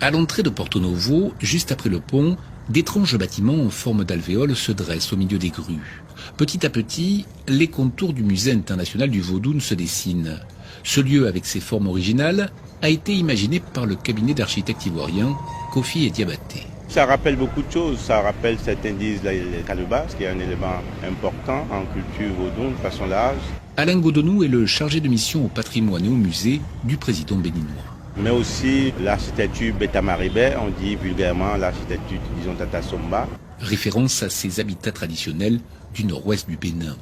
À l'entrée de Porto Novo, juste après le pont, d'étranges bâtiments en forme d'alvéole se dressent au milieu des grues. Petit à petit, les contours du Musée international du Vaudoun se dessinent. Ce lieu, avec ses formes originales, a été imaginé par le cabinet d'architectes ivoiriens Kofi et Diabaté. Ça rappelle beaucoup de choses. Ça rappelle, certains disent, les calebasses, qui est un élément important en culture vaudoune de façon large. Alain Godonou est le chargé de mission au patrimoine et au musée du président béninois. Mais aussi l'architecture Beta Maribé, on dit vulgairement l'architecture, disons, Tata Somba. Référence à ces habitats traditionnels du nord-ouest du Bénin.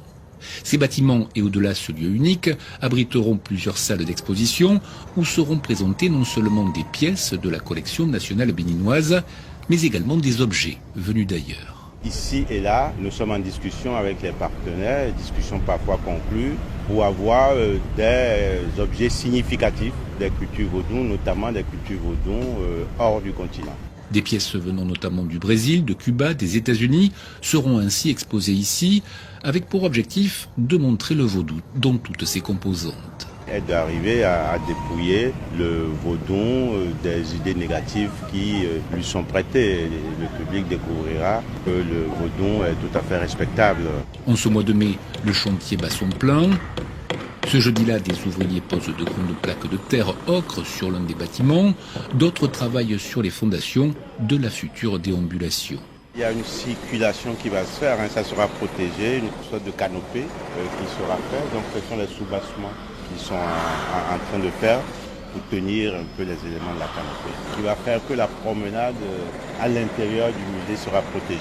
Ces bâtiments et au-delà ce lieu unique abriteront plusieurs salles d'exposition où seront présentées non seulement des pièces de la collection nationale béninoise, mais également des objets venus d'ailleurs. Ici et là, nous sommes en discussion avec les partenaires, discussions parfois conclues, pour avoir des objets significatifs des cultures vaudounes, notamment des cultures vaudounes hors du continent. Des pièces venant notamment du Brésil, de Cuba, des États-Unis seront ainsi exposées ici, avec pour objectif de montrer le vaudou dans toutes ses composantes. Et d'arriver à dépouiller le vaudon des idées négatives qui lui sont prêtées. Le public découvrira que le vaudon est tout à fait respectable. En ce mois de mai, le chantier bat son plein. Ce jeudi-là, des ouvriers posent de grandes plaques de terre ocre sur l'un des bâtiments. D'autres travaillent sur les fondations de la future déambulation. Il y a une circulation qui va se faire, ça sera protégé, une sorte de canopée qui sera faite. Donc ce sont les soubassements qui sont en train de faire pour tenir un peu les éléments de la canopée. Qui va faire que la promenade à l'intérieur du musée sera protégée.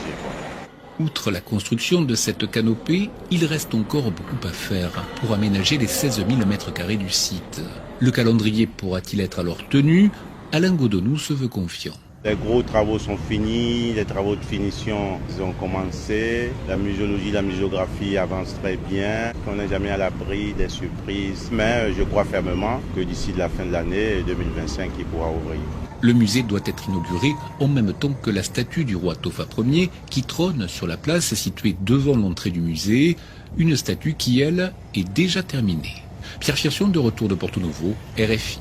Outre la construction de cette canopée, il reste encore beaucoup à faire pour aménager les 16 000 m² du site. Le calendrier pourra-t-il être alors tenu? Alain Godonou se veut confiant. Les gros travaux sont finis, les travaux de finition ont commencé, la muséologie, la muséographie avancent très bien. On n'est jamais à l'abri des surprises, mais je crois fermement que d'ici la fin de l'année 2025, il pourra ouvrir. Le musée doit être inauguré en même temps que la statue du roi Tofa Ier qui trône sur la place située devant l'entrée du musée, une statue qui, elle, est déjà terminée. Pierre Chirchon de retour de Porto Novo, RFI.